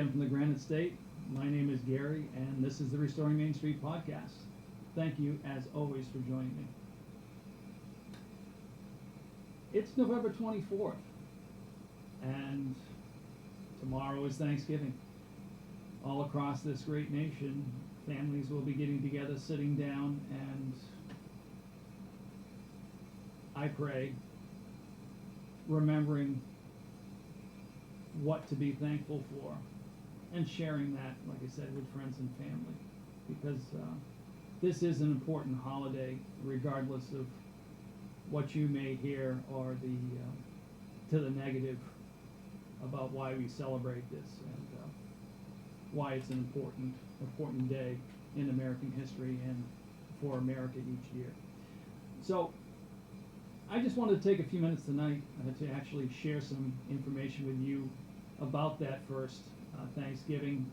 again from the Granite State. My name is Gary, and this is the Restoring Main Street podcast. Thank you, as always, for joining me. It's November 24th, and tomorrow is Thanksgiving. All across this great nation, families will be getting together, sitting down, and I pray, remembering what to be thankful for, and sharing that, like I said, with friends and family, because this is an important holiday, regardless of what you may hear or to the negative about why we celebrate this and why it's an important day in American history and for America each year. So I just wanted to take a few minutes tonight to actually share some information with you about that first Thanksgiving.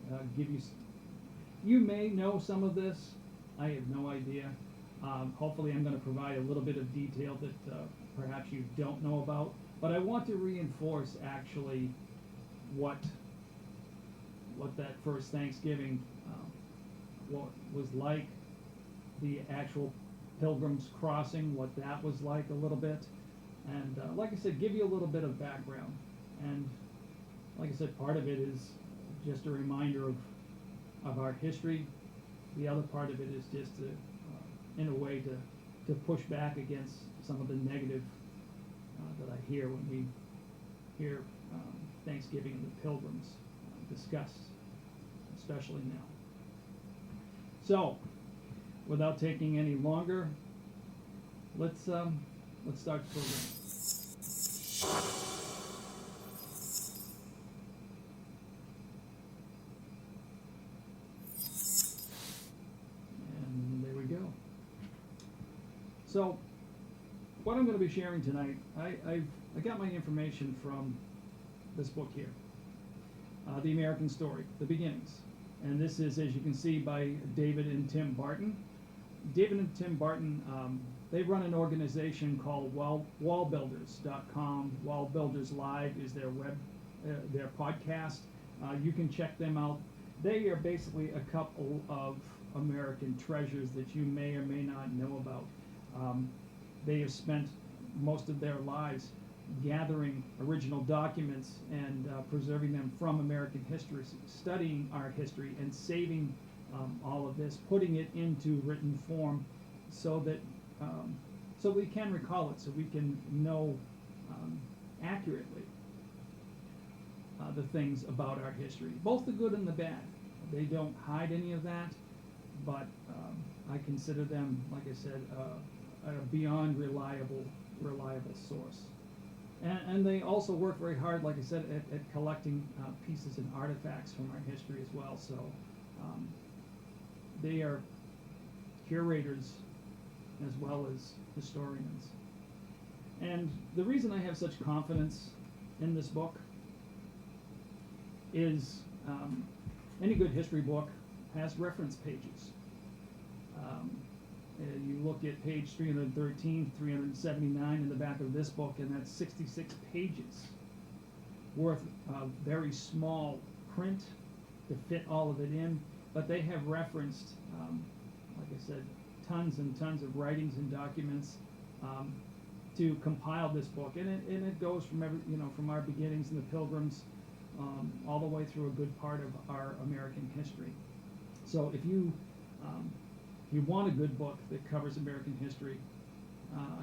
You may know some of this. I have no idea. Hopefully I'm going to provide a little bit of detail that perhaps you don't know about. But I want to reinforce actually what that first Thanksgiving what was like, the actual Pilgrims crossing, what that was like a little bit. And like I said, give you a little bit of background. And like I said, part of it is just a reminder of our history. The other part of it is just in a way to push back against some of the negative that I hear when we hear Thanksgiving and the Pilgrims discussed, especially now. So, without taking any longer, let's start the program. So, what I'm going to be sharing tonight, I got my information from this book here, The American Story, The Beginnings. And this is, as you can see, by David and Tim Barton. David and Tim Barton, they run an organization called wallbuilders.com. Wall Builders Live is their podcast. You can check them out. They are basically a couple of American treasures that you may or may not know about. They have spent most of their lives gathering original documents and preserving them from American history, studying our history and saving all of this, putting it into written form so that so we can recall it, so we can know accurately the things about our history, both the good and the bad. They don't hide any of that, but I consider them, like I said, a beyond reliable source. And they also work very hard, like I said, at collecting pieces and artifacts from our history as well. So they are curators as well as historians. And the reason I have such confidence in this book is any good history book has reference pages. You look at page 313, 379 in the back of this book, and that's 66 pages worth of very small print to fit all of it in. But they have referenced, like I said, tons and tons of writings and documents to compile this book, and it goes from from our beginnings in the Pilgrims all the way through a good part of our American history. So if you want a good book that covers American history,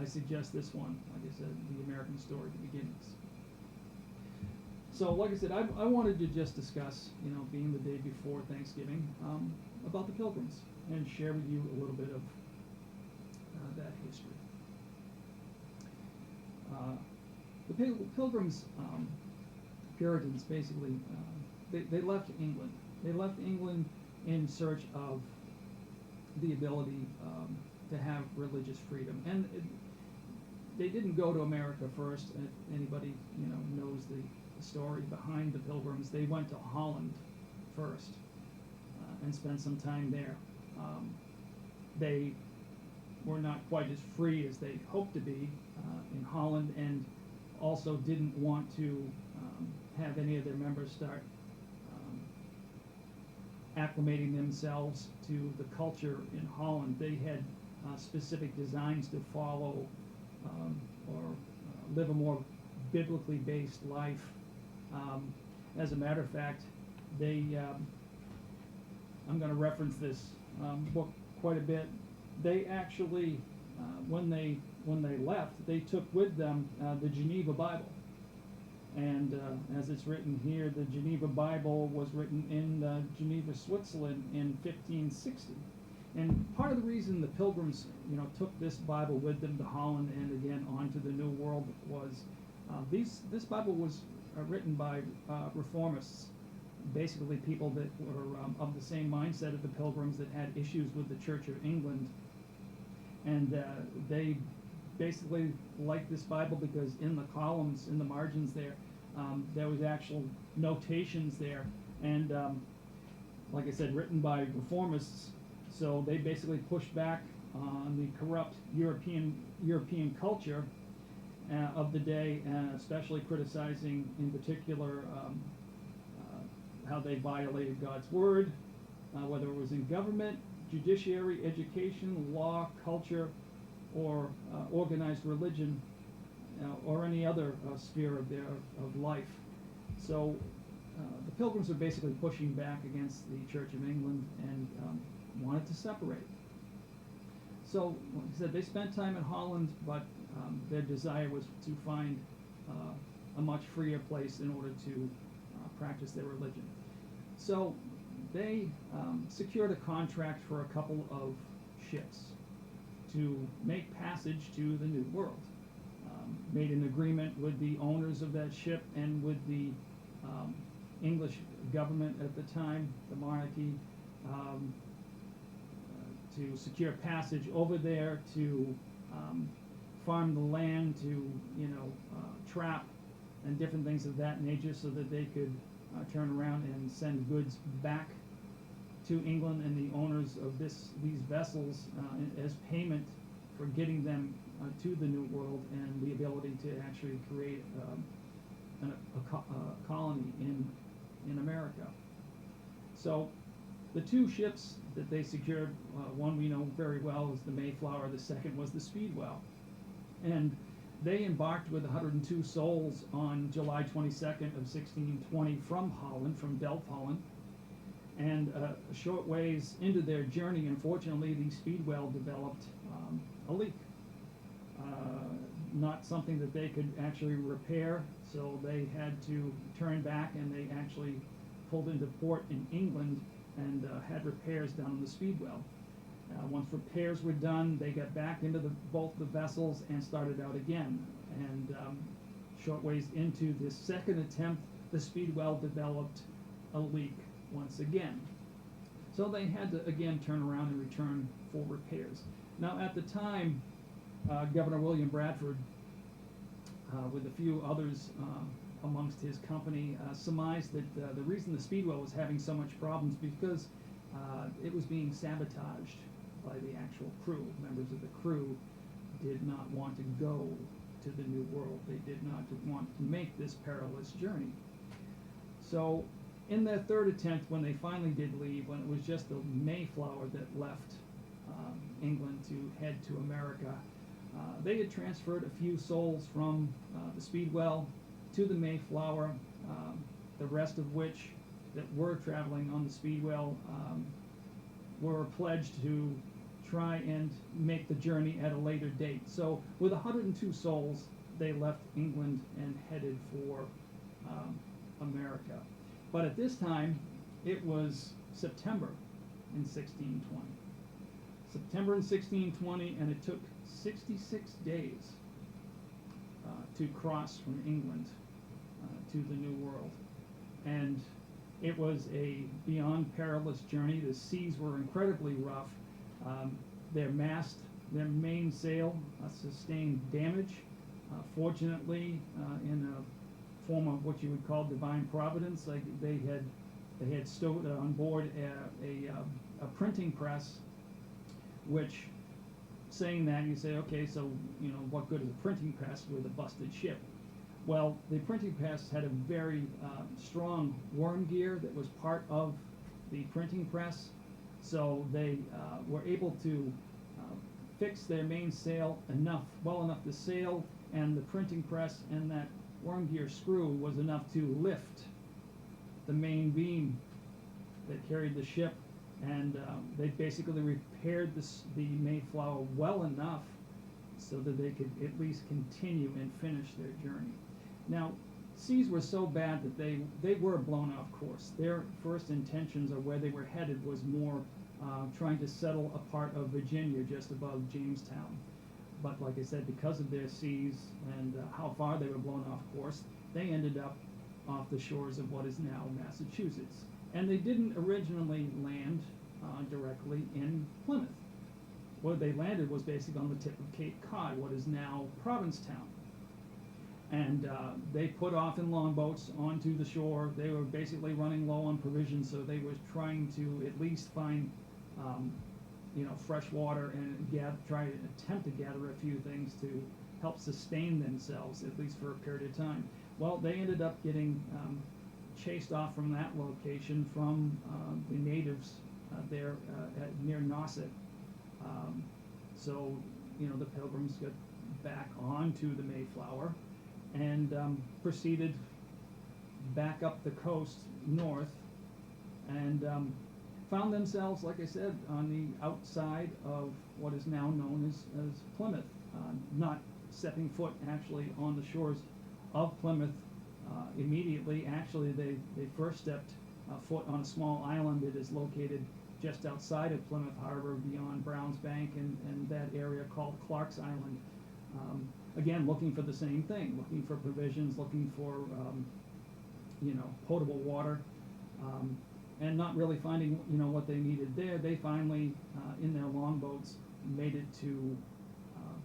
I suggest this one, like I said, The American Story, The Beginnings. So, like I said, I wanted to just discuss, being the day before Thanksgiving, about the Pilgrims and share with you a little bit of that history. The Pilgrims, Puritans, basically, they left England. They left England in search of the ability to have religious freedom, and they didn't go to America first. If anybody knows the story behind the Pilgrims, they went to Holland first and spent some time there. They were not quite as free as they hoped to be in Holland, and also didn't want to have any of their members start acclimating themselves to the culture in Holland. They had specific designs to follow or live a more biblically based life. As a matter of fact, they I'm going to reference this book quite a bit. They actually, when they left, they took with them the Geneva Bible. And as it's written here, the Geneva Bible was written in Geneva, Switzerland in 1560. And part of the reason the Pilgrims, took this Bible with them to Holland and again onto the New World was this Bible was written by reformists, basically people that were of the same mindset of the Pilgrims, that had issues with the Church of England. And they basically liked this Bible because in the columns, in the margins there was actual notations there, and like I said, written by reformists. So they basically pushed back on the corrupt European culture of the day, especially criticizing in particular how they violated God's word, whether it was in government, judiciary, education, law, culture, or organized religion, or any other sphere of life. So the Pilgrims are basically pushing back against the Church of England and wanted to separate. So, like I said, they spent time in Holland, but their desire was to find a much freer place in order to practice their religion. So they secured a contract for a couple of ships to make passage to the New World. Made an agreement with the owners of that ship and with the English government at the time, the monarchy, to secure passage over there, to farm the land, to trap and different things of that nature, so that they could turn around and send goods back to England and the owners of these vessels as payment for getting them to the New World and the ability to actually create a colony in America. So the two ships that they secured, one we know very well is the Mayflower, the second was the Speedwell. And they embarked with 102 souls on July 22nd of 1620 from Holland, from Delft, Holland. And a short ways into their journey, unfortunately, the Speedwell developed a leak. Not something that they could actually repair, so they had to turn back, and they actually pulled into port in England and had repairs done on the Speedwell. Once repairs were done, they got back into both the vessels and started out again. And short ways into this second attempt, the Speedwell developed a leak once again. So they had to again turn around and return for repairs. Now at the time, Governor William Bradford, with a few others amongst his company, surmised that the reason the Speedwell was having so much problems because it was being sabotaged by the actual crew. Members of the crew did not want to go to the New World. They did not want to make this perilous journey. So in their third attempt, when they finally did leave, when it was just the Mayflower that left England to head to America, they had transferred a few souls from the Speedwell to the Mayflower, the rest of which that were traveling on the Speedwell were pledged to try and make the journey at a later date. So with 102 souls, they left England and headed for America. But at this time, it was September in 1620. September in 1620, and it took 66 days to cross from England to the New World. And it was a beyond perilous journey. The seas were incredibly rough. Their mast, their mainsail sustained damage. Fortunately, in a form of what you would call divine providence, like they had stowed on board a printing press, which, saying that, you say, okay, so what good is a printing press with a busted ship? Well, the printing press had a very strong worm gear that was part of the printing press, so they were able to fix their mainsail well enough to sail, and the printing press and that worm gear screw was enough to lift the main beam that carried the ship, and they basically repaired the Mayflower well enough so that they could at least continue and finish their journey. Now, seas were so bad that they were blown off course. Their first intentions, or where they were headed, was more trying to settle a part of Virginia just above Jamestown. But like I said, because of their seas and how far they were blown off course, they ended up off the shores of what is now Massachusetts. And they didn't originally land directly in Plymouth. Where they landed was basically on the tip of Cape Cod, what is now Provincetown. And they put off in longboats onto the shore. They were basically running low on provisions, so they were trying to at least find fresh water and try to attempt to gather a few things to help sustain themselves, at least for a period of time. Well, they ended up getting chased off from that location from the natives there near Nauset. So the Pilgrims got back onto the Mayflower and proceeded back up the coast north, and found themselves, like I said, on the outside of what is now known as Plymouth, not stepping foot actually on the shores of Plymouth immediately. Actually, they first stepped foot on a small island that is located just outside of Plymouth Harbor, beyond Brown's Bank and that area called Clark's Island. Again, looking for the same thing, looking for provisions, looking for potable water, and not really finding what they needed there. They finally, in their longboats, made it to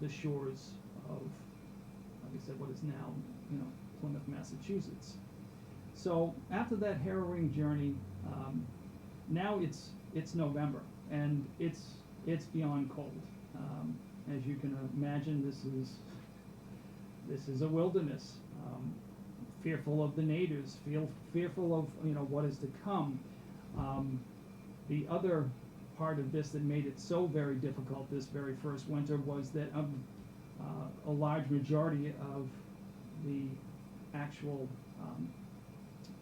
the shores of, like I said, what is now Plymouth, Massachusetts. So after that harrowing journey, now it's November, and it's beyond cold. As you can imagine, this is a wilderness. Fearful of the natives, fearful of what is to come. The other part of this that made it so very difficult this very first winter was that a large majority of the actual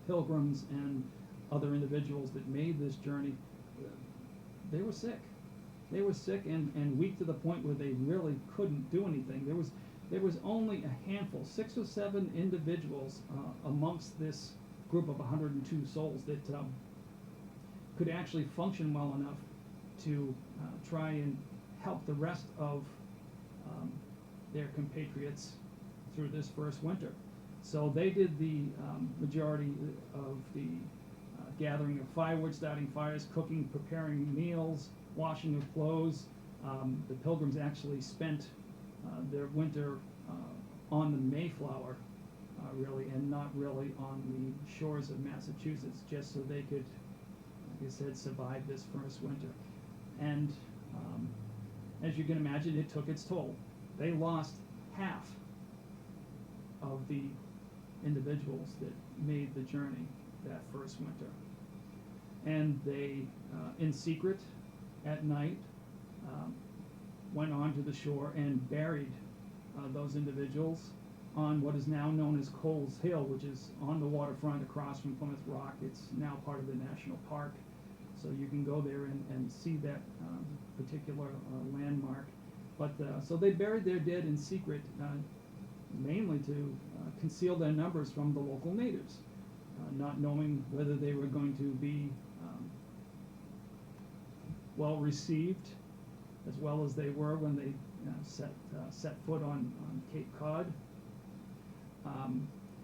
pilgrims and other individuals that made this journey, they were sick. They were sick and weak to the point where they really couldn't do anything. There was only a handful, 6 or 7 individuals amongst this group of 102 souls that could actually function well enough to try and help the rest of their compatriots through this first winter. So they did the majority of the gathering of firewood, starting fires, cooking, preparing meals, washing of clothes. The Pilgrims actually spent their winter on the Mayflower, really, and not really on the shores of Massachusetts, just so they could, like I said, survive this first winter. And as you can imagine, it took its toll. They lost half of the individuals that made the journey that first winter. And they, in secret, at night, went onto the shore and buried those individuals on what is now known as Coles Hill, which is on the waterfront across from Plymouth Rock. It's now part of the national park, so you can go there and see that particular landmark. But so they buried their dead in secret, mainly to conceal their numbers from the local natives, not knowing whether they were going to be well received, as well as they were when they set foot on Cape Cod.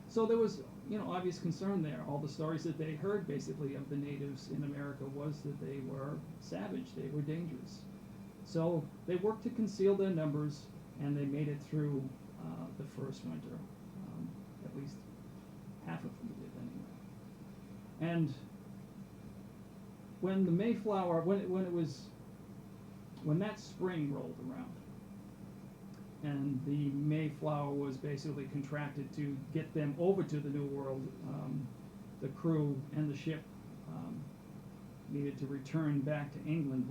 So there was obvious concern there. All the stories that they heard basically of the natives in America was that they were savage, they were dangerous. So they worked to conceal their numbers, and they made it through the first winter. At least half of them did anyway. And when the Mayflower, when that spring rolled around, and the Mayflower was basically contracted to get them over to the New World, the crew and the ship needed to return back to England.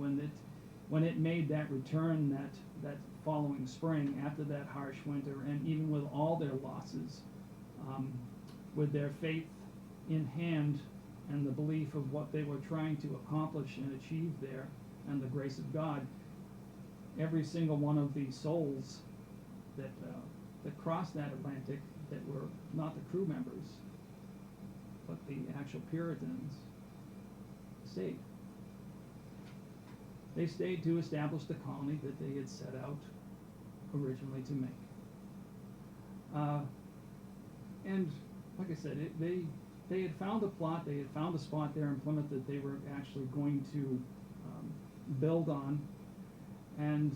When it made that return that following spring after that harsh winter, and even with all their losses, with their faith in hand and the belief of what they were trying to accomplish and achieve there, and the grace of God, every single one of these souls that crossed that Atlantic, that were not the crew members, but the actual Puritans, stayed. They stayed to establish the colony that they had set out originally to make. And like I said, they had found a plot, they had found a spot there in Plymouth that they were actually going to build on, and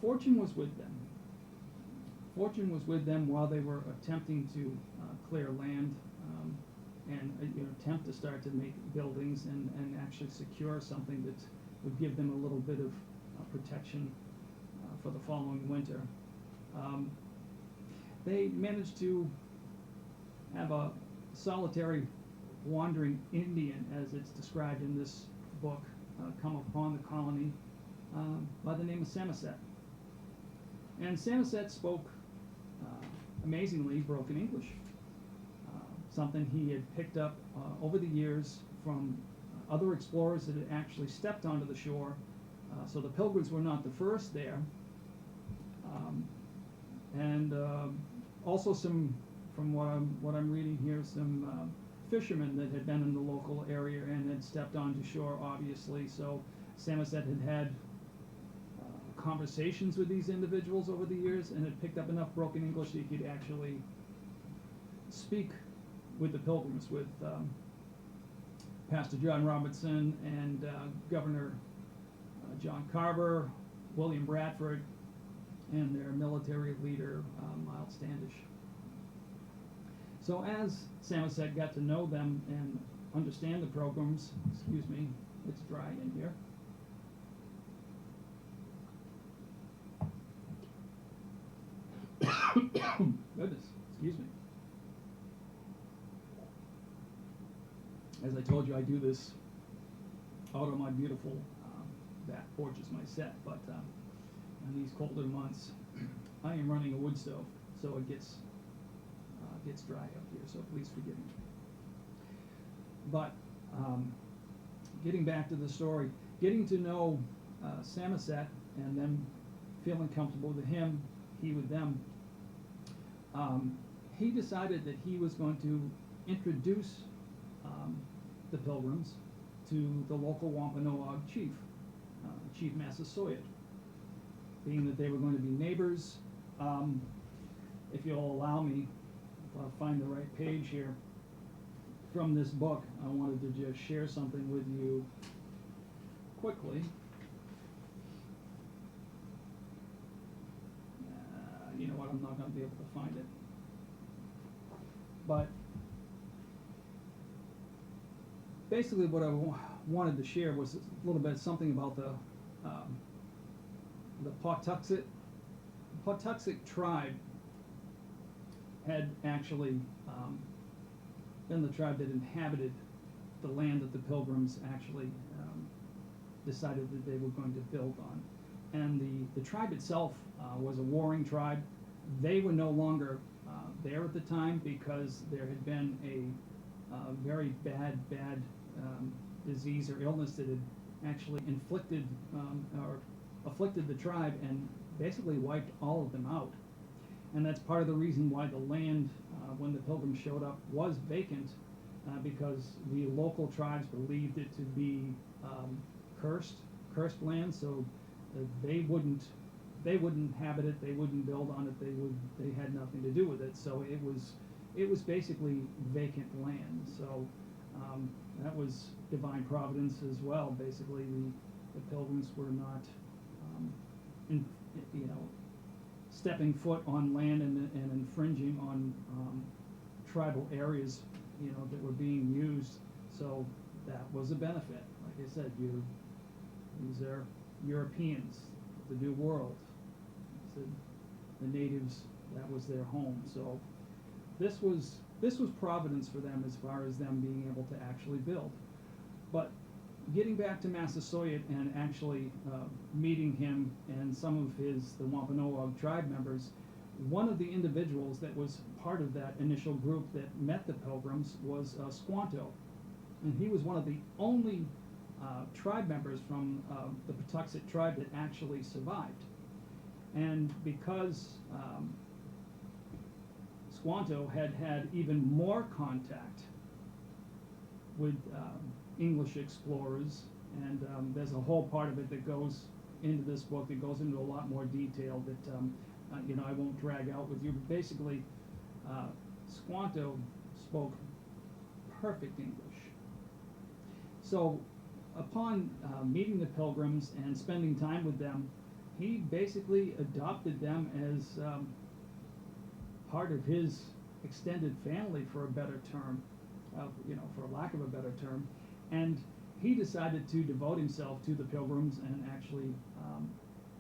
fortune was with them. Fortune was with them while they were attempting to clear land and attempt to start to make buildings and actually secure something that would give them a little bit of protection for the following winter. They managed to have a solitary wandering Indian, as it's described in this book, come upon the colony by the name of Samoset. And Samoset spoke amazingly broken English, something he had picked up over the years from other explorers that had actually stepped onto the shore. So the Pilgrims were not the first there. And also some, from what I'm reading here, some fishermen that had been in the local area and had stepped onto shore, obviously. So Samoset had conversations with these individuals over the years and had picked up enough broken English that he could actually speak with the Pilgrims, with Pastor John Robertson and Governor John Carver, William Bradford, and their military leader, Miles Standish. So as Samoset got to know them and understand the Pilgrims, excuse me, it's dry in here. Goodness, excuse me. As I told you, I do this out on my beautiful back porch as my set, but in these colder months, I am running a wood stove, so it gets dry up here, so please forgive me. But getting back to the story, getting to know Samoset and them feeling comfortable with him, he with them, he decided that he was going to introduce the Pilgrims to the local Wampanoag chief, Chief Massasoit, being that they were going to be neighbors. If you'll allow me, if I'll find the right page here from this book, I wanted to just share something with you quickly. You know what, I'm not going to be able to find it. But basically what I wanted to share was a little bit something about the Pawtuxet. The Pawtuxet tribe had actually been the tribe that inhabited the land that the Pilgrims actually decided that they were going to build on. And the tribe itself was a warring tribe. They were no longer there at the time because there had been a very bad disease or illness that had actually inflicted or afflicted the tribe and basically wiped all of them out. And that's part of the reason why the land, when the Pilgrims showed up, was vacant, because the local tribes believed it to be cursed land, so they wouldn't inhabit it, they wouldn't build on it, they had nothing to do with it. So it was basically vacant land. So that was divine providence as well. Basically, the Pilgrims were not, stepping foot on land and infringing on tribal areas, that were being used. So that was a benefit. Like I said, these are Europeans, the New World. The natives, that was their home. So this was providence for them as far as them being able to actually build. But getting back to Massasoit and actually meeting him and some of the Wampanoag tribe members, one of the individuals that was part of that initial group that met the Pilgrims was Squanto. And he was one of the only tribe members from the Patuxet tribe that actually survived. And because Squanto had even more contact with English explorers, and there's a whole part of it that goes into this book that goes into a lot more detail that I won't drag out with you. But basically, Squanto spoke perfect English. So upon meeting the Pilgrims and spending time with them, he basically adopted them as part of his extended family, for a better term, for lack of a better term. And he decided to devote himself to the Pilgrims and actually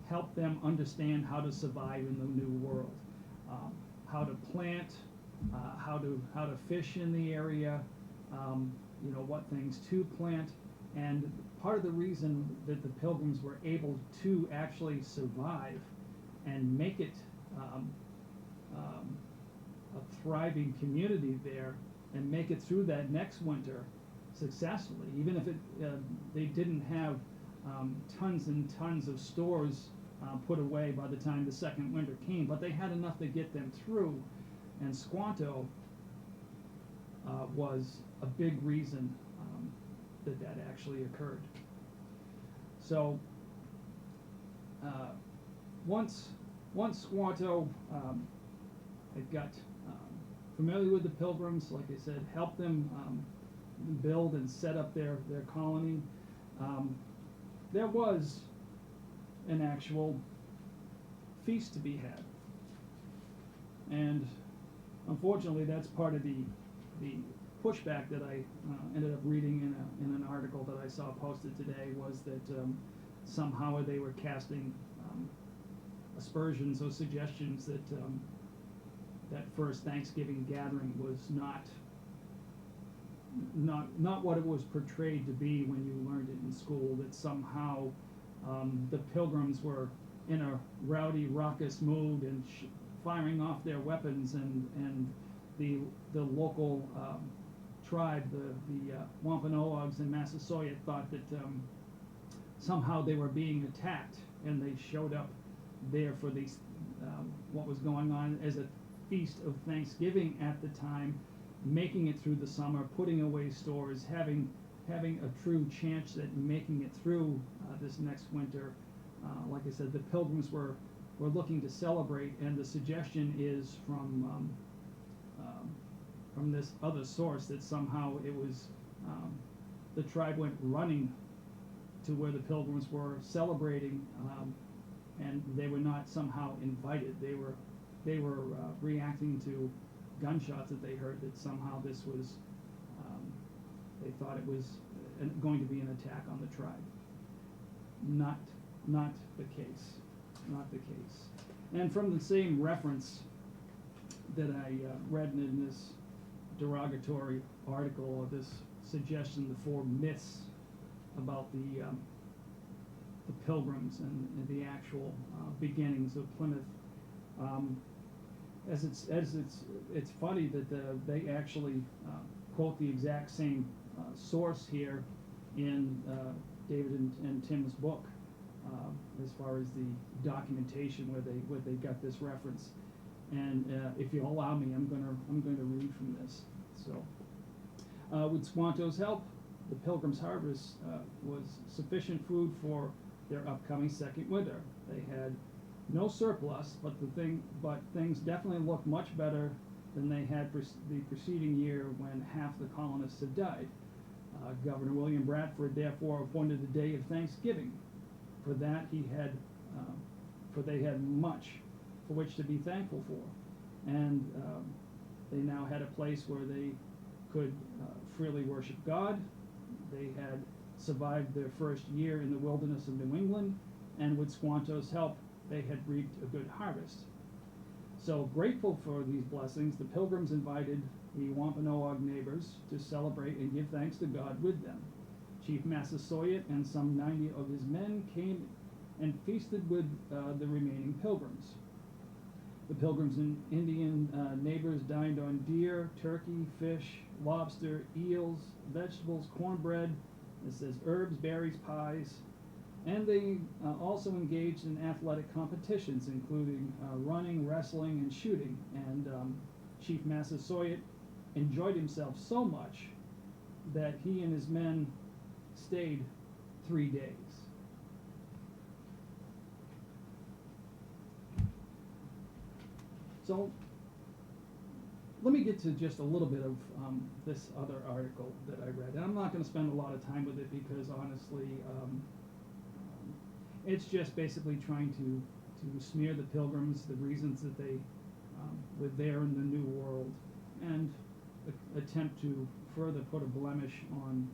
help them understand how to survive in the New World, how to plant, how to fish in the area, what things to plant. And part of the reason that the Pilgrims were able to actually survive and make it a thriving community there and make it through that next winter successfully, even if they didn't have tons and tons of stores put away by the time the second winter came, but they had enough to get them through. And Squanto was a big reason that actually occurred. So once Squanto had got familiar with the Pilgrims, like I said, helped them build and set up their colony, there was an actual feast to be had. And unfortunately, that's part of the pushback that I ended up reading in an article that I saw posted today, was that somehow they were casting aspersions or suggestions that that first Thanksgiving gathering was not what it was portrayed to be when you learned it in school, that somehow the Pilgrims were in a rowdy, raucous mood and firing off their weapons, and the local tribe, the Wampanoags in Massasoit, thought that somehow they were being attacked, and they showed up there for these what was going on as a feast of Thanksgiving at the time, making it through the summer, putting away stores, having a true chance at making it through this next winter. Like I said, the Pilgrims were looking to celebrate, and the suggestion is from this other source that somehow it was the tribe went running to where the Pilgrims were celebrating, and they were not somehow invited. They were reacting to gunshots that they heard, that somehow this was, they thought it was going to be an attack on the tribe. Not the case. Not the case. And from the same reference that I read in this derogatory article, or this suggestion, the 4 myths about the Pilgrims and the actual beginnings of Plymouth. It's funny that they actually quote the exact same source here in David and Tim's book, as far as the documentation where they got this reference. And if you'll allow me, I'm going to read from this. So, with Squanto's help, the Pilgrims' harvest was sufficient food for their upcoming second winter. They had no surplus, but things definitely looked much better than they had the preceding year, when half the colonists had died. Governor William Bradford therefore appointed the day of Thanksgiving. For that they had much for which to be thankful for, and they now had a place where they could freely worship God. They had survived their first year in the wilderness of New England, and with Squanto's help, they had reaped a good harvest. So, grateful for these blessings, the Pilgrims invited the Wampanoag neighbors to celebrate and give thanks to God with them. Chief Massasoit and some 90 of his men came and feasted with the remaining pilgrims. The pilgrims and Indian neighbors dined on deer, turkey, fish, lobster, eels, vegetables, cornbread, it says herbs, berries, pies, and they also engaged in athletic competitions, including running, wrestling, and shooting. And Chief Massasoit enjoyed himself so much that he and his men stayed 3 days. So let me get to just a little bit of this other article that I read. And I'm not going to spend a lot of time with it because honestly, it's just basically trying to smear the Pilgrims, the reasons that they were there in the New World, and attempt to further put a blemish on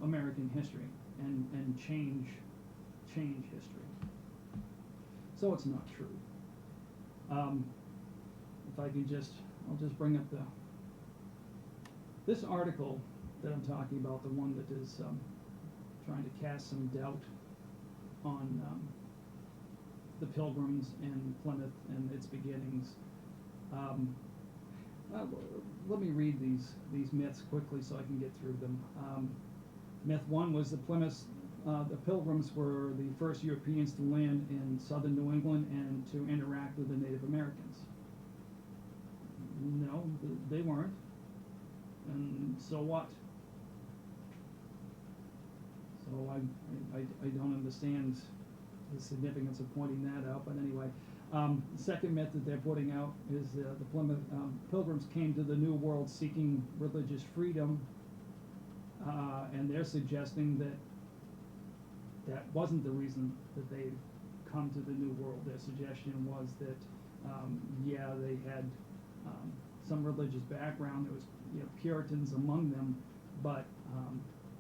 American history and change history. So it's not true. If I can I'll just bring up this article that I'm talking about, the one that is trying to cast some doubt on the Pilgrims and Plymouth and its beginnings. Let me read these myths quickly so I can get through them. Myth 1 was the Pilgrims were the first Europeans to land in southern New England and to interact with the Native Americans. No, they weren't. And so what? So I don't understand the significance of pointing that out, but anyway. The second myth that they're putting out is the Plymouth Pilgrims came to the New World seeking religious freedom, and they're suggesting that wasn't the reason that they'd come to the New World. Their suggestion was that, they had some religious background. There was Puritans among them, but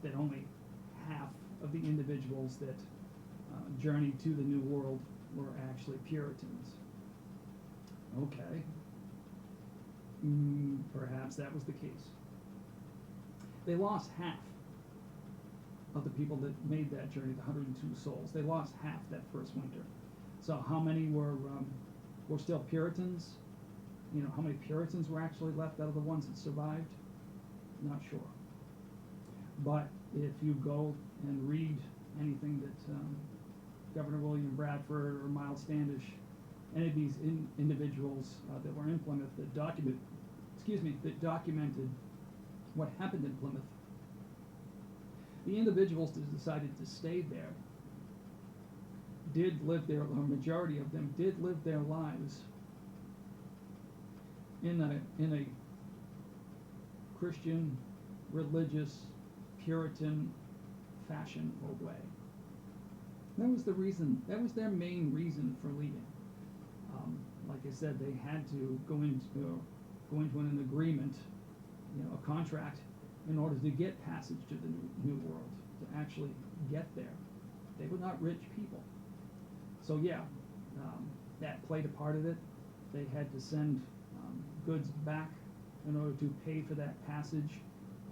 that only half of the individuals that journeyed to the New World were actually Puritans. Okay. Perhaps that was the case. They lost half of the people that made that journey, the 102 souls. They lost half that first winter. So how many were still Puritans? How many Puritans were actually left out of the ones that survived? Not sure. But if you go and read anything that Governor William Bradford or Miles Standish, any of these individuals that were in Plymouth that documented what happened in Plymouth, the individuals that decided to stay there did live their, a majority of them did live their lives in a Christian, religious, Puritan fashion or way. That was the reason. That was their main reason for leaving. Like I said, they had to go into an agreement, a contract, in order to get passage to the New World, to actually get there. They were not rich people. So that played a part of it. They had to send goods back in order to pay for that passage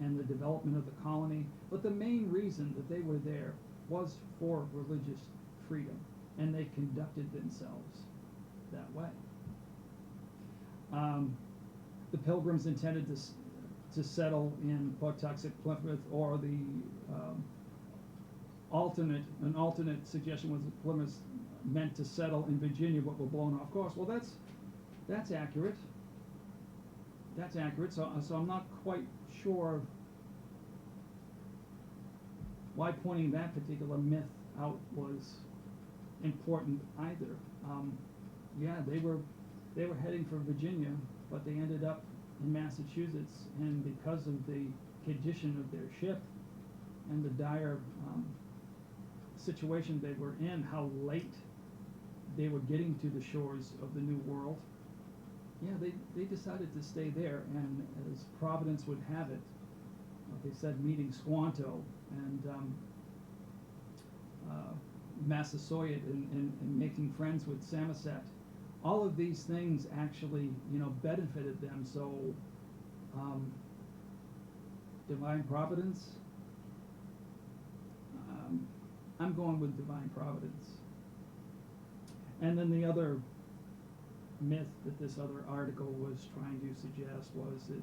and the development of the colony. But the main reason that they were there was for religious freedom, and they conducted themselves that way. The Pilgrims intended to settle in Pawtuxet, Plymouth, or the alternate suggestion was that Plymouth meant to settle in Virginia, but were blown off course. Well, that's accurate. That's accurate. So I'm not quite sure why pointing that particular myth out was important either. They were heading for Virginia, but they ended up in Massachusetts, and because of the condition of their ship and the dire situation they were in, how late they were getting to the shores of the New World, they decided to stay there. And as Providence would have it, like they said, meeting Squanto and Massasoit and making friends with Samoset, all of these things actually, benefited them. So, divine providence, I'm going with divine providence. And then the other myth that this other article was trying to suggest was that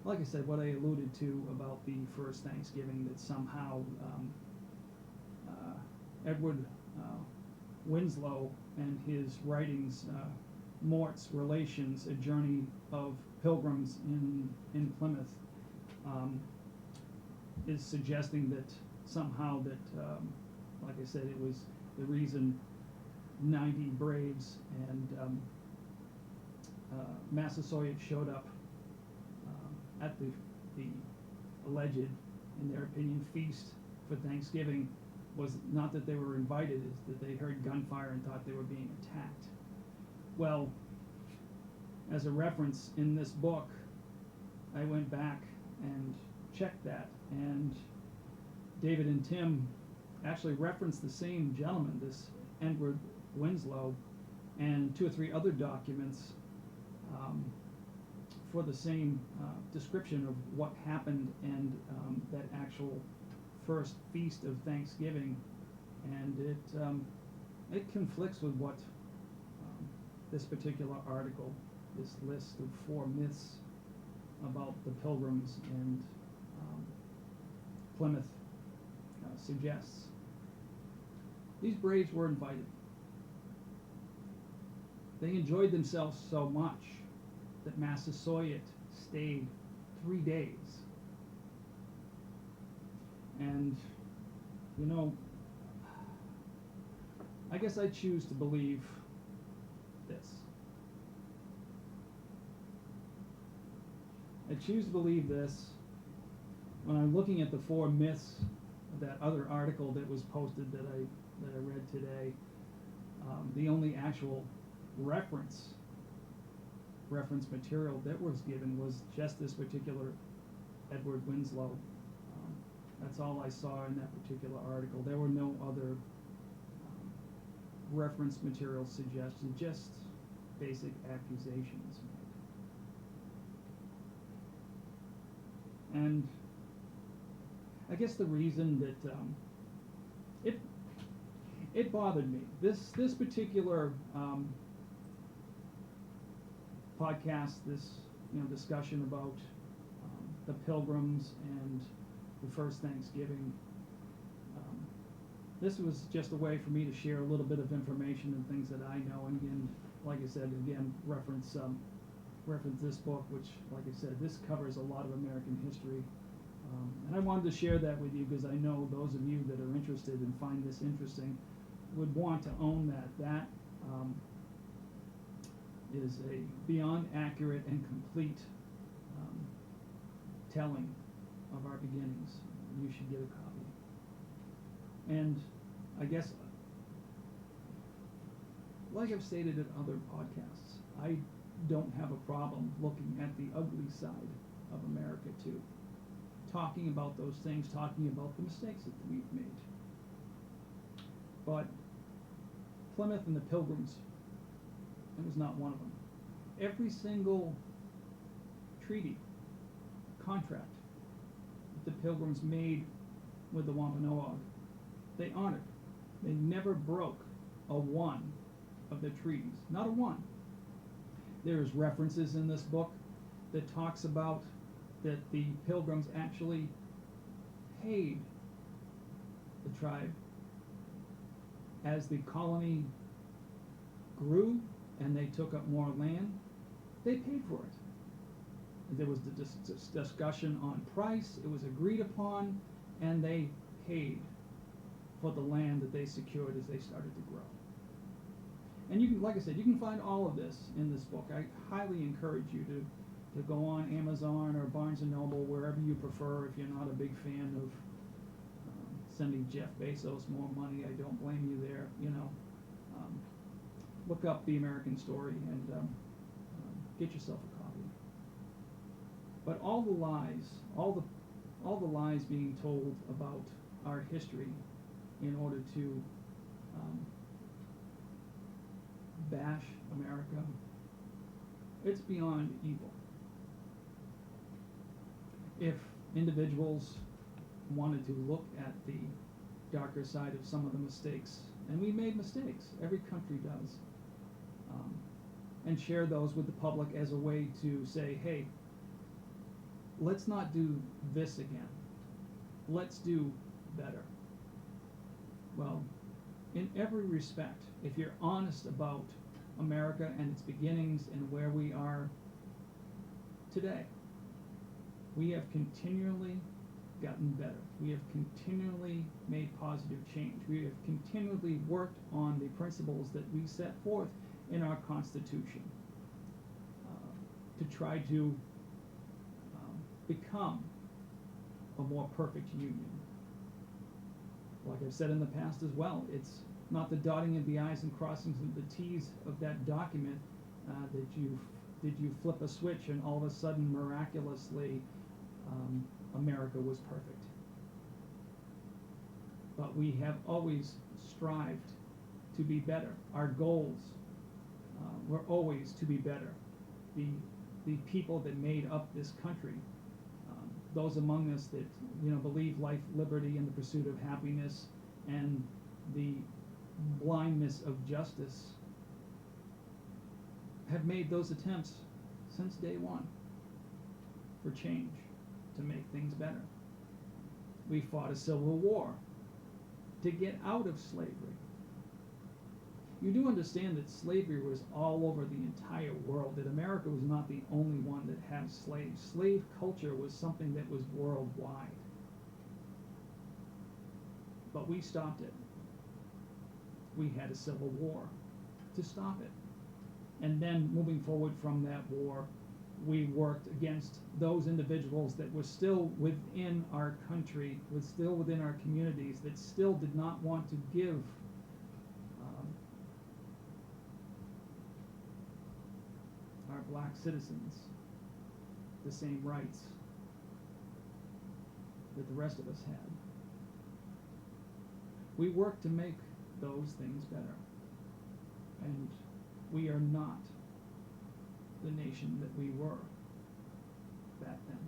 like I said, what I alluded to about the first Thanksgiving, that somehow Edward Winslow and his writings, Mort's Relations, A Journey of Pilgrims in Plymouth, is suggesting that somehow that, like I said, it was the reason 90 Braves and Massasoit showed up at the alleged, in their opinion, feast for Thanksgiving was not that they were invited, is that they heard gunfire and thought they were being attacked. Well, as a reference in this book, I went back and checked that, and David and Tim actually referenced the same gentleman, this Edward Winslow, and 2 or 3 other documents for the same description of what happened and that actual first feast of Thanksgiving, and it conflicts with what this particular article, this list of 4 myths about the Pilgrims and Plymouth suggests. These Braves were invited. They enjoyed themselves so much that Massasoit stayed 3 days. And, you know, I guess I choose to believe this. I choose to believe this when I'm looking at the 4 myths of that other article that was posted that I read today. The only actual reference material that was given was just this particular Edward Winslow. That's all I saw in that particular article. There were no other reference material suggested, just basic accusations made. And I guess the reason that it bothered me, this particular podcast, this discussion about the Pilgrims and the first Thanksgiving. This was just a way for me to share a little bit of information and things that I know, and again, like I said, reference this book, which, like I said, this covers a lot of American history, and I wanted to share that with you because I know those of you that are interested and find this interesting would want to own that. That is a beyond accurate and complete telling of our beginnings. You should get a copy. And I guess, like I've stated in other podcasts, I don't have a problem looking at the ugly side of America too. Talking about those things, talking about the mistakes that we've made. But Plymouth and the Pilgrims, it was not one of them. Every single treaty, contract that the Pilgrims made with the Wampanoag, they honored. They never broke a one of the treaties, not a one. There's references in this book that talks about that the Pilgrims actually paid the tribe as the colony grew and they took up more land. They paid for it. There was the discussion on price. It was agreed upon, and they paid for the land that they secured as they started to grow. And you can, like I said, you can find all of this in this book. I highly encourage you to go on Amazon or Barnes & Noble, wherever you prefer. If you're not a big fan of sending Jeff Bezos more money, I don't blame you there. Look up The American Story and get yourself a copy. But all the lies, all the lies being told about our history in order to bash America, it's beyond evil. If individuals wanted to look at the darker side of some of the mistakes. And we made mistakes. Every country does. And share those with the public as a way to say, hey, let's not do this again. Let's do better. Well, in every respect, if you're honest about America and its beginnings and where we are today, we have continually gotten better. We have continually made positive change. We have continually worked on the principles that we set forth in our Constitution to try to become a more perfect union. Like I've said in the past as well, it's not the dotting of the I's and crossing of the T's of that document that you flip a switch and all of a sudden miraculously America was perfect. But we have always strived to be better. Our goals were always to be better. The people that made up this country, those among us that believe life, liberty, and the pursuit of happiness, and the blindness of justice, have made those attempts since day one for change, to make things better. We fought a civil war to get out of slavery. You do understand that slavery was all over the entire world, that America was not the only one that had slaves. Slave culture was something that was worldwide. But we stopped it. We had a civil war to stop it. And then moving forward from that war, we worked against those individuals that were still within our country, was still within our communities, that still did not want to give our black citizens the same rights that the rest of us had. We worked to make those things better. And we are not the nation that we were back then,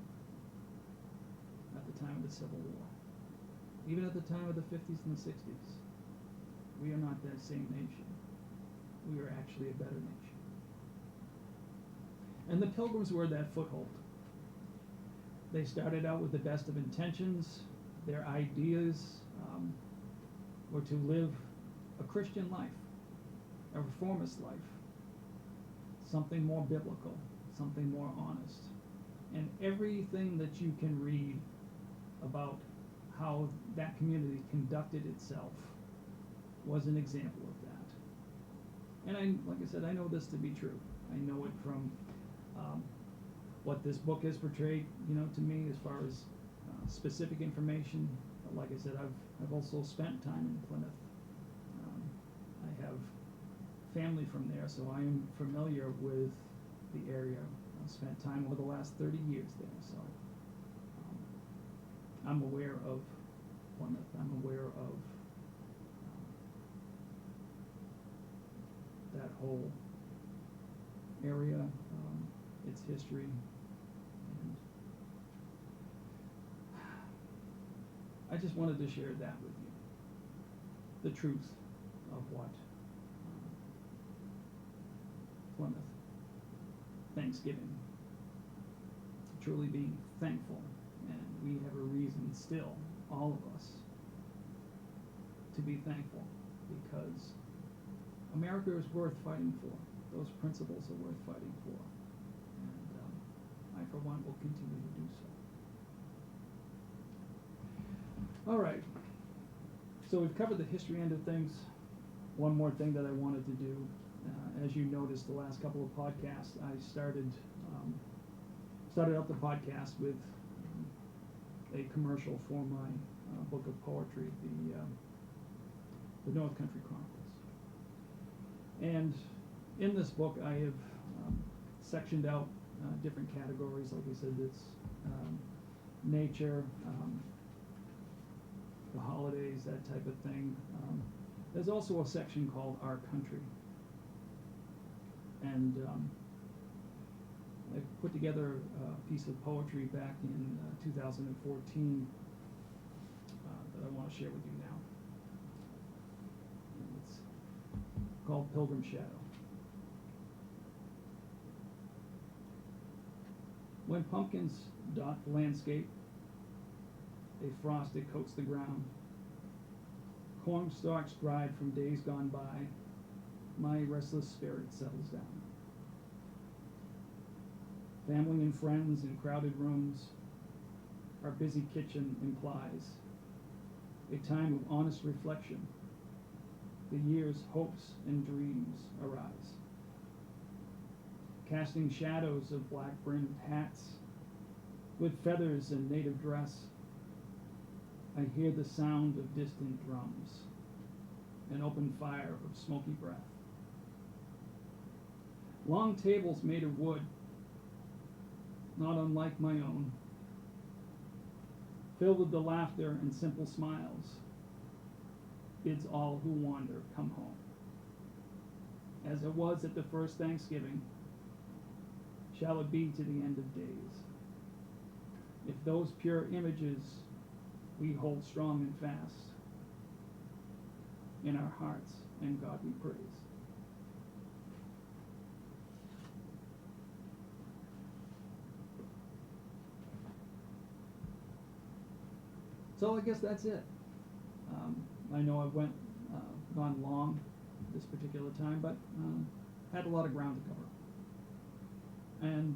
at the time of the Civil War. Even at the time of the 50s and the 60s, we are not that same nation. We are actually a better nation. And the Pilgrims were that foothold. They started out with the best of intentions. Their ideas were to live a Christian life, a reformist life, something more biblical, something more honest. And everything that you can read about how that community conducted itself was an example of that. And like I said, I know this to be true. I know it from what this book has portrayed, to me as far as specific information. But like I said, I've also spent time in Plymouth. I have family from there, so I am familiar with the area. I've spent time over the last 30 years there, so I'm aware of Plymouth. I'm aware of that whole area, its history, and I just wanted to share that with you, the truth of what Plymouth, Thanksgiving, truly being thankful, and we have a reason still, all of us, to be thankful, because America is worth fighting for. Those principles are worth fighting for, and I, for one, will continue to do so. All right, so we've covered the history end of things. One more thing that I wanted to do, as you noticed the last couple of podcasts, I started out the podcast with a commercial for my book of poetry, the North Country Chronicles. And in this book, I have sectioned out different categories. Like I said, it's nature, the holidays, that type of thing. There's also a section called Our Country. And I put together a piece of poetry back in 2014 that I want to share with you now. called Pilgrim Shadow. When pumpkins dot the landscape, a frost that coats the ground, corn stalks dried from days gone by, my restless spirit settles down. Family and friends in crowded rooms, our busy kitchen implies a time of honest reflection. The year's hopes and dreams arise. Casting shadows of black-brimmed hats with feathers and native dress, I hear the sound of distant drums, an open fire of smoky breath. Long tables made of wood, not unlike my own, filled with the laughter and simple smiles, bids all who wander come home. As it was at the first Thanksgiving, shall it be to the end of days. If those pure images we hold strong and fast, in our hearts and God we praise. So I guess that's it. I know I've gone long this particular time, but had a lot of ground to cover. And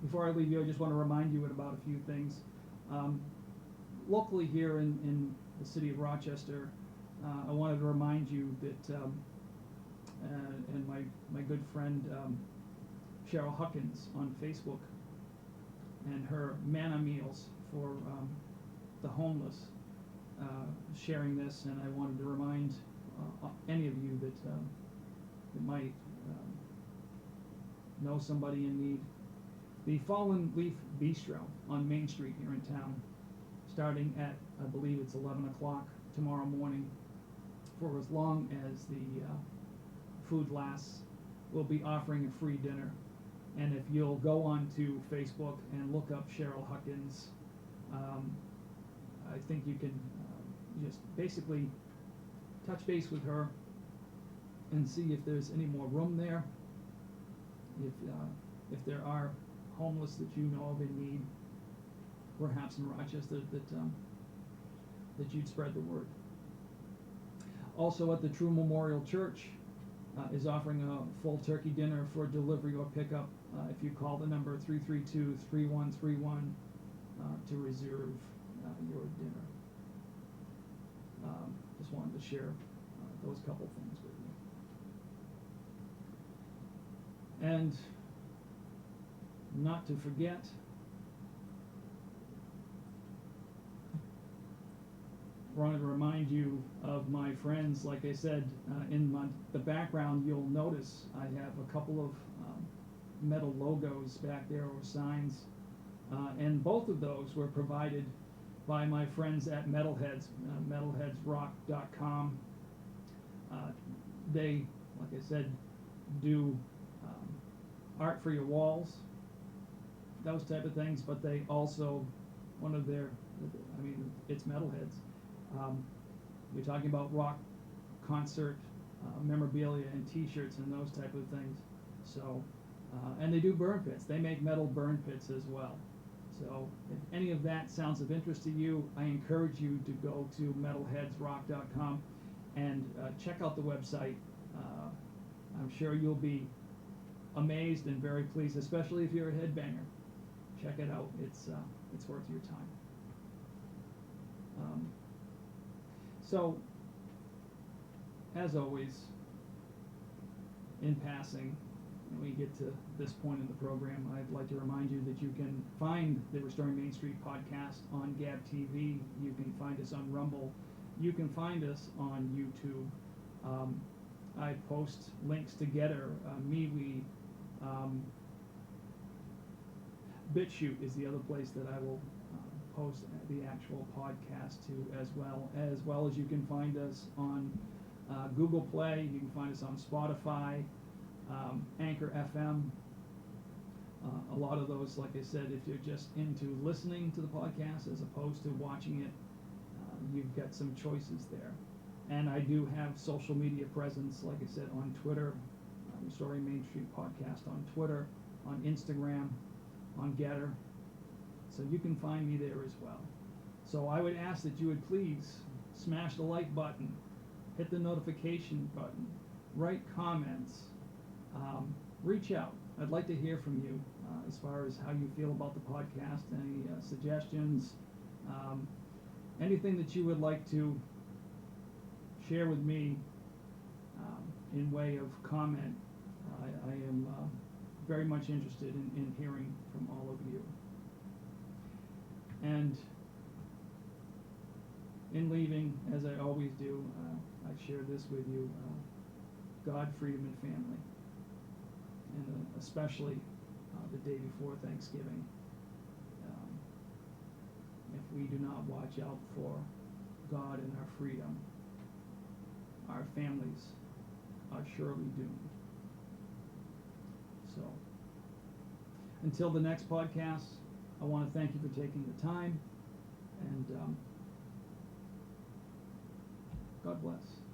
before I leave you, I just want to remind you about a few things. Locally here in the city of Rochester, I wanted to remind you that, and my good friend Cheryl Huckins on Facebook, and her Manna Meals for the homeless, sharing this, and I wanted to remind any of you that might know somebody in need. The Fallen Leaf Bistro on Main Street here in town, starting at, I believe it's 11 o'clock tomorrow morning, for as long as the food lasts, will be offering a free dinner. And if you'll go on to Facebook and look up Cheryl Huckins, I think you can just basically touch base with her and see if there's any more room there, if there are homeless that you know of in need, perhaps in Rochester, that you'd spread the word. Also at the True Memorial Church is offering a full turkey dinner for delivery or pickup if you call the number 332-3131 to reserve your dinner. Just wanted to share those couple things with you. And not to forget, I wanted to remind you of my friends. Like I said, in the background, you'll notice I have a couple of metal logos back there, or signs, and both of those were provided by my friends at Metalheads, metalheadsrock.com. They, like I said, do art for your walls, those type of things, but they also, one of their, I mean, it's Metalheads. You're talking about rock concert memorabilia and t-shirts and those type of things. So, and they do burn pits. They make metal burn pits as well. So if any of that sounds of interest to you, I encourage you to go to metalheadsrock.com and check out the website. I'm sure you'll be amazed and very pleased, especially if you're a headbanger. Check it out. It's worth your time. So, as always, in passing, when we get to this point in the program, I'd like to remind you that you can find the Restoring Main Street podcast on Gab TV. You can find us on Rumble. You can find us on YouTube. I post links to Getter, MeWe. BitChute is the other place that I will post the actual podcast to, as well as you can find us on Google Play. You can find us on Spotify, Anchor FM. A lot of those, like I said, if you're just into listening to the podcast as opposed to watching it, you've got some choices there. And I do have social media presence, like I said, on Twitter, Restoring Main Street Podcast on Twitter, on Instagram, on Getter. So you can find me there as well. So I would ask that you would please smash the like button, hit the notification button, write comments, reach out. I'd like to hear from you as far as how you feel about the podcast, any suggestions, anything that you would like to share with me in way of comment. I am very much interested in hearing from all of you. And in leaving, as I always do, I share this with you, God, freedom, and family. And especially the day before Thanksgiving. If we do not watch out for God and our freedom, our families are surely doomed. So, until the next podcast, I want to thank you for taking the time, and God bless.